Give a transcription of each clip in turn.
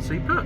What's he put?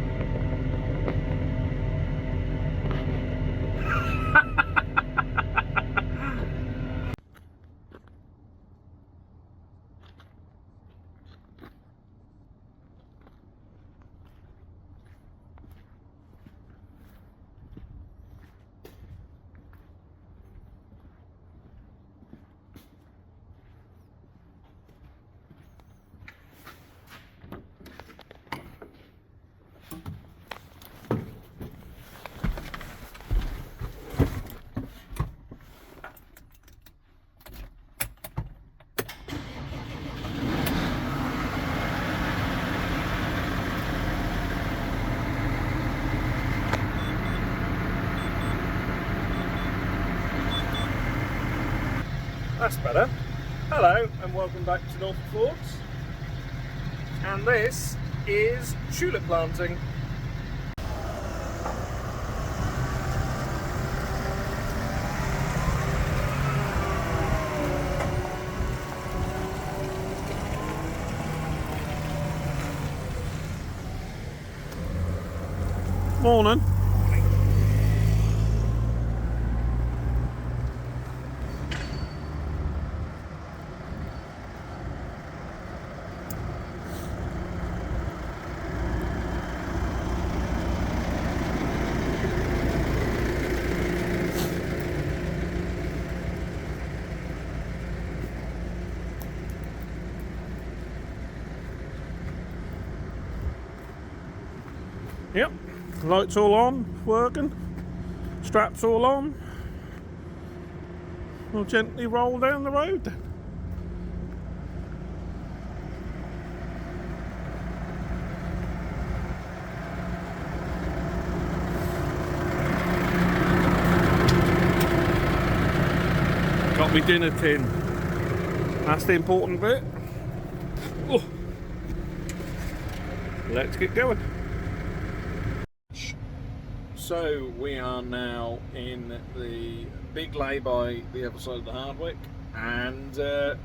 That's better. Hello and welcome back to Norfolkfords. And this is tulip planting. Morning. Yep, lights all on, working, straps all on. We'll gently roll down the road then. Got me dinner tin. That's the important bit. Oh. Let's get going. So we are now in the big lay-by the other side of the Hardwick, and for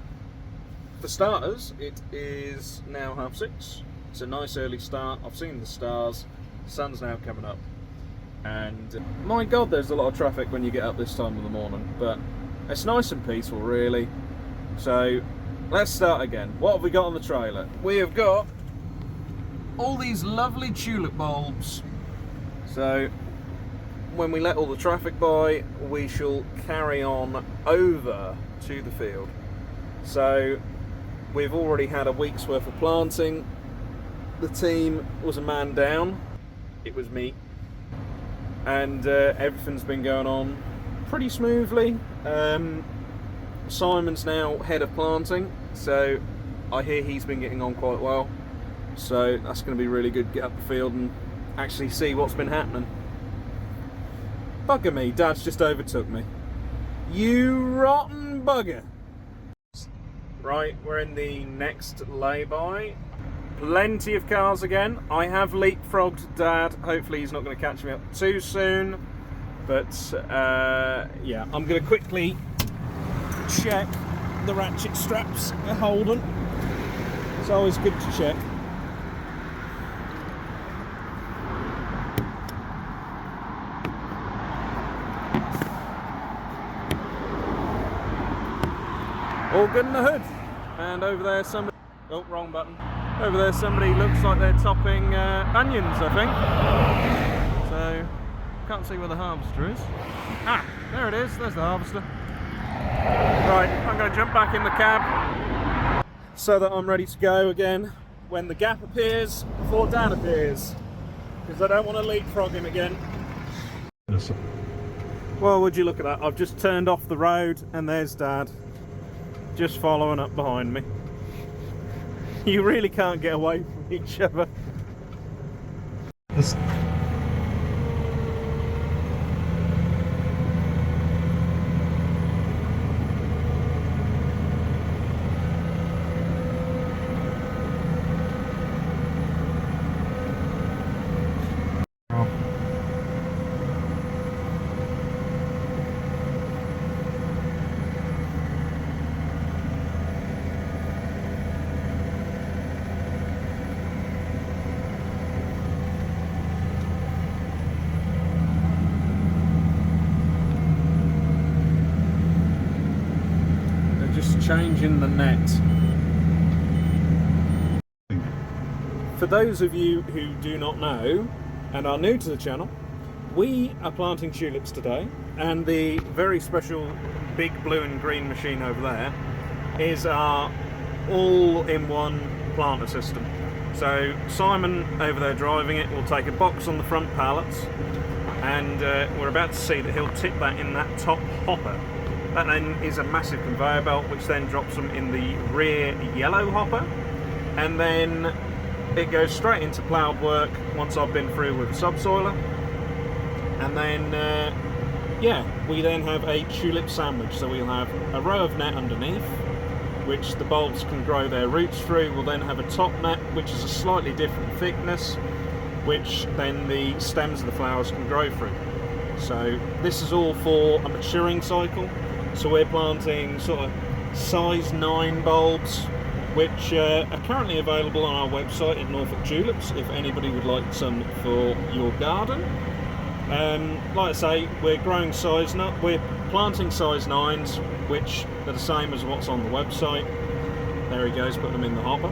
starters it is now 6:30. It's a nice early start. I've seen the stars, sun's now coming up, and my god, there's a lot of traffic when you get up this time of the morning, but it's nice and peaceful really. So let's start again. What have we got on the trailer? We have got all these lovely tulip bulbs. So when we let all the traffic by, we shall carry on over to the field. So we've already had a week's worth of planting. The team was a man down. It was me. And everything's been going on pretty smoothly. Simon's now head of planting, so I hear he's been getting on quite well. So that's going to be really good to get up the field and actually see what's been happening. Bugger me, Dad's just overtook me. You rotten bugger. Right, we're in the next lay-by. Plenty of cars again. I have leapfrogged Dad. Hopefully he's not going to catch me up too soon. But yeah, I'm going to quickly check the ratchet straps are holding. It's always good to check. All good in the hood. And over there somebody, oh, wrong button. Over there somebody looks like they're topping onions, I think. So, can't see where the harvester is. Ah, there it is, there's the harvester. Right, I'm going to jump back in the cab so that I'm ready to go again when the gap appears before Dad appears. Because I don't want to leapfrog him again. Yes. Well, would you look at that, I've just turned off the road and there's Dad. Just following up behind me. You really can't get away from each other. changing the net. For those of you who do not know and are new to the channel, we are planting tulips today, and the very special big blue and green machine over there is our all-in-one planter system. So Simon over there driving it will take a box on the front pallets, and we're about to see that he'll tip that in that top hopper. That then is a massive conveyor belt which then drops them in the rear yellow hopper, and then it goes straight into ploughed work once I've been through with the subsoiler. And then yeah, we then have a tulip sandwich. So we'll have a row of net underneath which the bulbs can grow their roots through. We'll then have a top net which is a slightly different thickness, which then the stems of the flowers can grow through. So this is all for a maturing cycle. So we're planting sort of size 9 bulbs, which are currently available on our website at Norfolk Tulips if anybody would like some for your garden. Like I say, we're growing we're planting size 9s, which are the same as what's on the website. There he goes, put them in the hopper.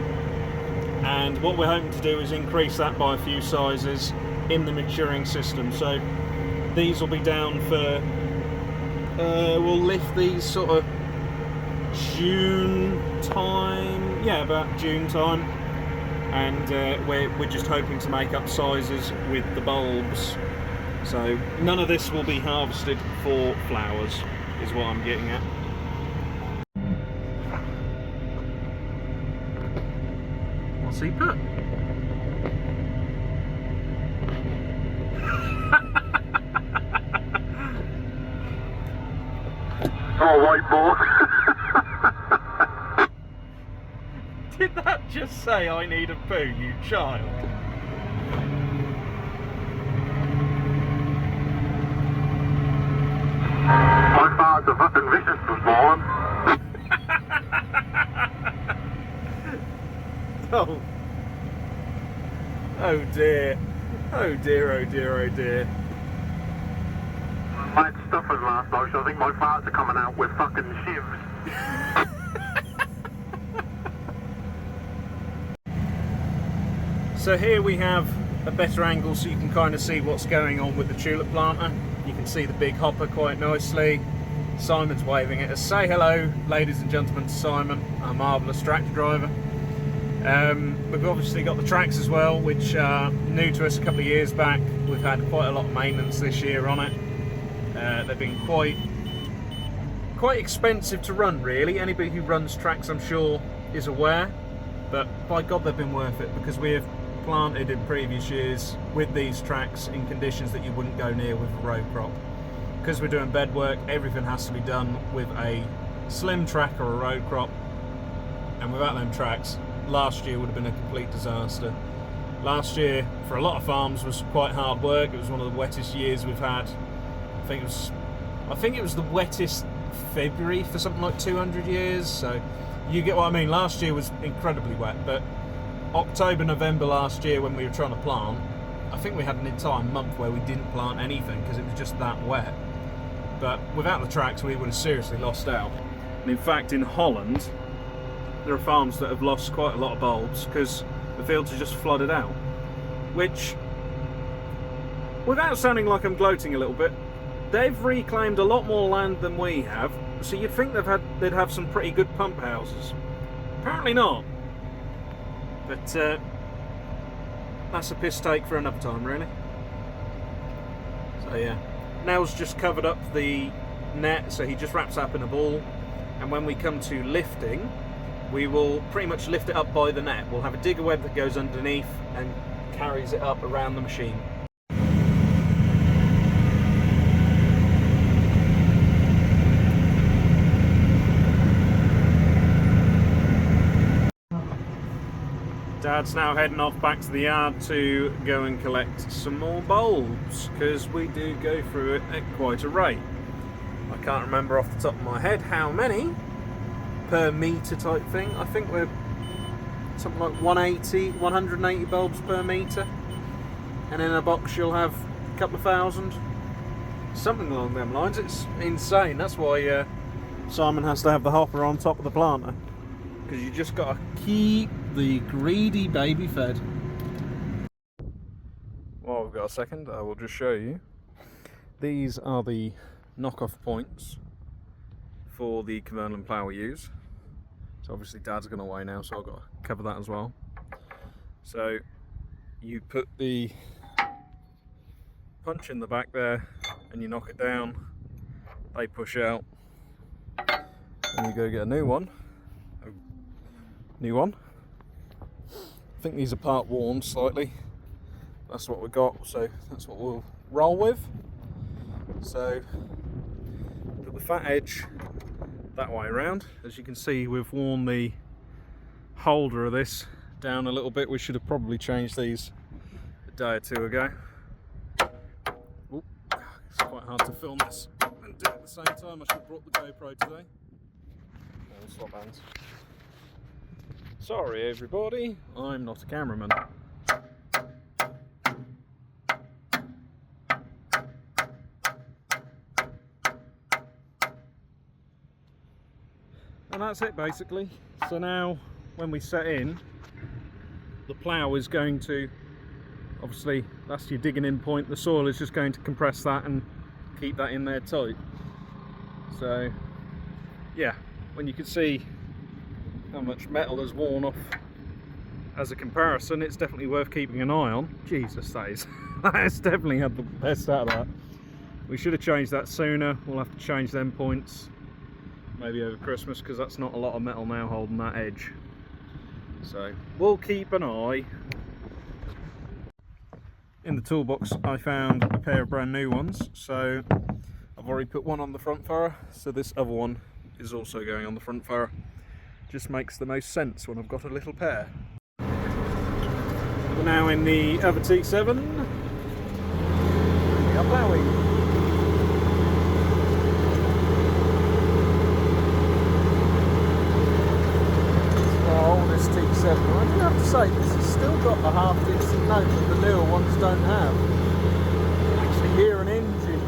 And what we're hoping to do is increase that by a few sizes in the maturing system. So these will be down for, we'll lift these sort of June time, yeah, about June time. And we're just hoping to make up sizes with the bulbs. So none of this will be harvested for flowers, is what I'm getting at. What's he put? Oh, white boy. Did that just say I need a poo, you child? My farts are fucking vicious this morning. Oh. Oh dear. Oh dear, oh dear, oh dear. I had stuffers last night, so I think my farts are coming out with fucking shivs. So here we have a better angle so you can kind of see what's going on with the tulip planter. You can see the big hopper quite nicely. Simon's waving at us. Say hello, ladies and gentlemen, to Simon, our marvellous tractor driver. We've obviously got the tracks as well, which are new to us a couple of years back. We've had quite a lot of maintenance this year on it. They've been quite expensive to run, really. Anybody who runs tracks, I'm sure, is aware. But by God, they've been worth it, because we have planted in previous years with these tracks in conditions that you wouldn't go near with a row crop. Because we're doing bed work, everything has to be done with a slim track or a row crop, and without them tracks, last year would have been a complete disaster. Last year, for a lot of farms, was quite hard work. It was one of the wettest years we've had. I think it was the wettest February for something like 200 years, so you get what I mean. Last year was incredibly wet, but October, November last year when we were trying to plant, I think we had an entire month where we didn't plant anything because it was just that wet. But without the tracks, we would have seriously lost out. And in fact, in Holland, there are farms that have lost quite a lot of bulbs because the fields are just flooded out. Which, without sounding like I'm gloating a little bit, they've reclaimed a lot more land than we have. So you'd think they'd have some pretty good pump houses. Apparently not. But that's a piss take for another time, really. So yeah, Nell's just covered up the net, so he just wraps up in a ball. And when we come to lifting, we will pretty much lift it up by the net. We'll have a digger web that goes underneath and carries it up around the machine. Dad's now heading off back to the yard to go and collect some more bulbs, because we do go through it at quite a rate. I can't remember off the top of my head how many per metre type thing. I think we're something like 180 bulbs per metre, and in a box you'll have a couple of thousand, something along them lines. It's insane. That's why Simon has to have the hopper on top of the planter because you just got to keep the greedy baby fed. Well, we've got a second, I will just show you. These are the knock-off points for the Cumberland plough we use. So obviously Dad's gone away now, so I've got to cover that as well. So you put the punch in the back there and you knock it down, they push out, and you go get a new one. I think these are part worn slightly. That's what we got, so that's what we'll roll with. So put the fat edge that way around. As you can see, we've worn the holder of this down a little bit. We should have probably changed these a day or two ago. Ooh, it's quite hard to film this and do it at the same time. I should have brought the GoPro today. We'll swap hands. Sorry everybody, I'm not a cameraman. And that's it basically. So now when we set in, the plough is going to, obviously that's your digging in point, the soil is just going to compress that and keep that in there tight. So yeah, when you can see how much metal has worn off as a comparison, it's definitely worth keeping an eye on. Jesus, that has definitely had the best out of that. We should have changed that sooner. We'll have to change them points maybe over Christmas, because that's not a lot of metal now holding that edge. So we'll keep an eye. In the toolbox I found a pair of brand new ones, so I've already put one on the front furrow, so this other one is also going on the front furrow. Just makes the most sense when I've got a little pair. We're now in the other T7. We are plowing. This T7, I do have to say, this has still got a half decent note that the newer ones don't have. You can actually hear an engine.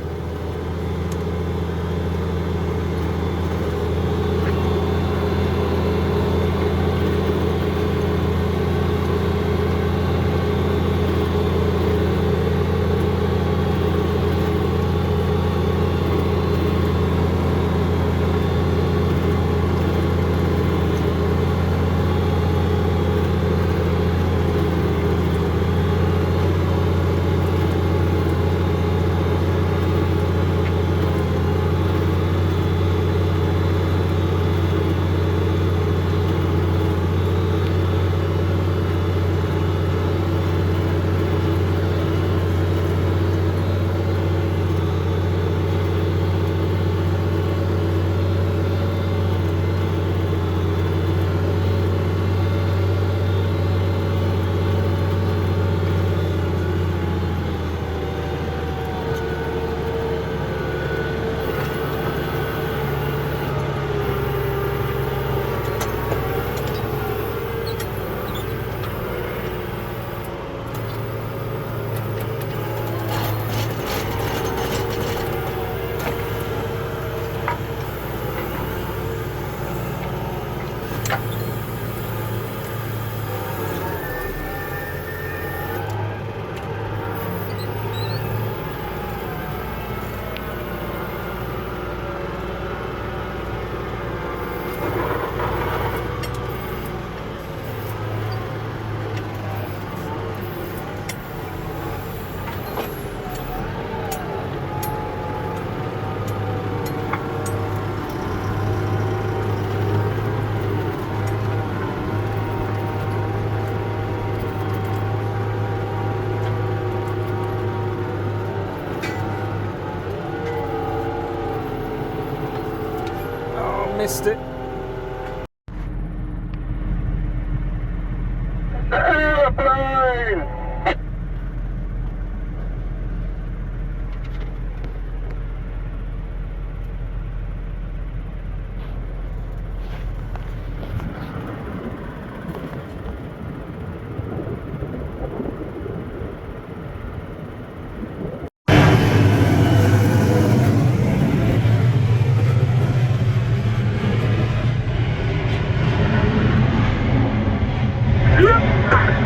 Missed it. Airplane!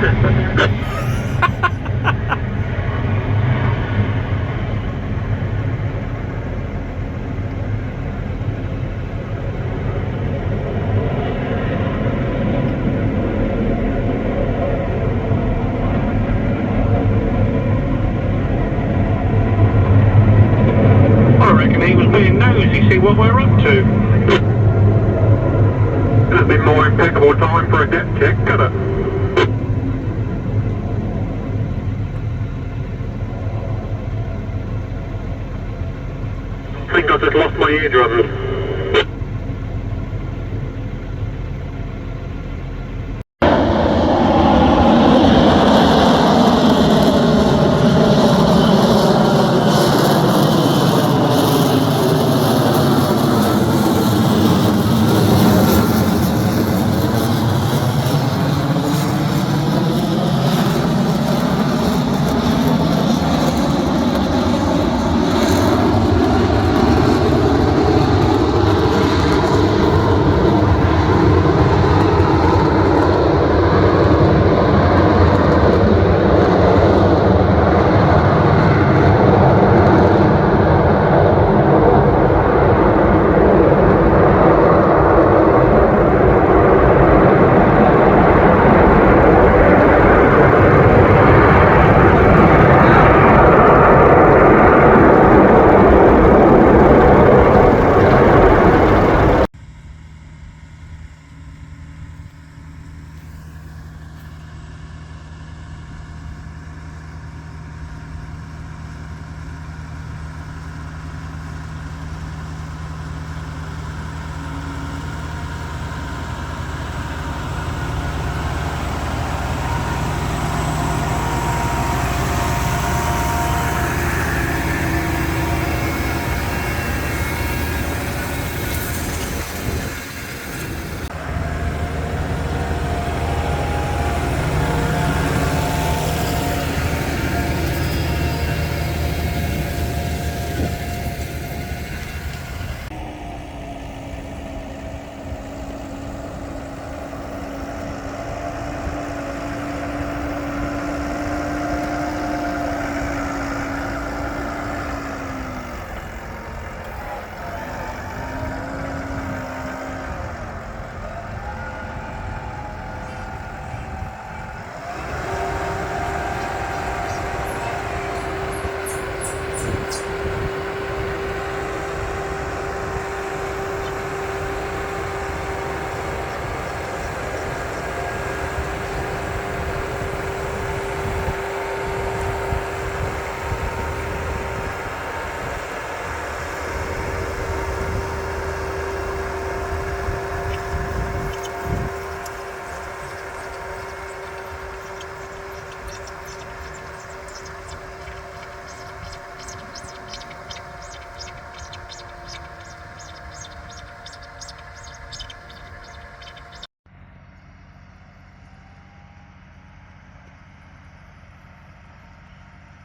I reckon he was being nosy, see what we're up to. Could have been more impeccable time for a depth check, could it? I think I just lost my eardrums.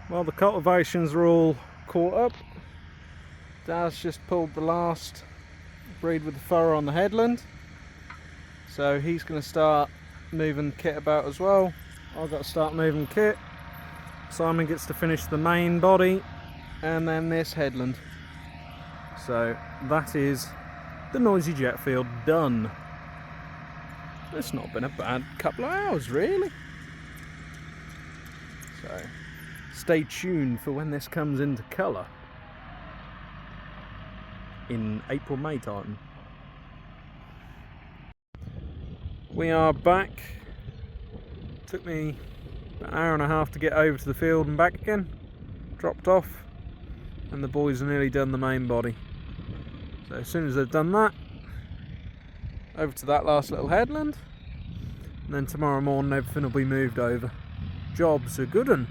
Well, the cultivations are all caught up. Dad's just pulled the last breed with the furrow on the headland, so he's going to start moving kit about as well. I've got to start moving kit. Simon gets to finish the main body and then this headland. So that is the noisy jet field done. It's not been a bad couple of hours really. So stay tuned for when this comes into colour in April, May time. We are back. Took me an hour and a half to get over to the field and back again. Dropped off and the boys have nearly done the main body. So as soon as they've done that, over to that last little headland, and then tomorrow morning everything will be moved over. Job's a good one.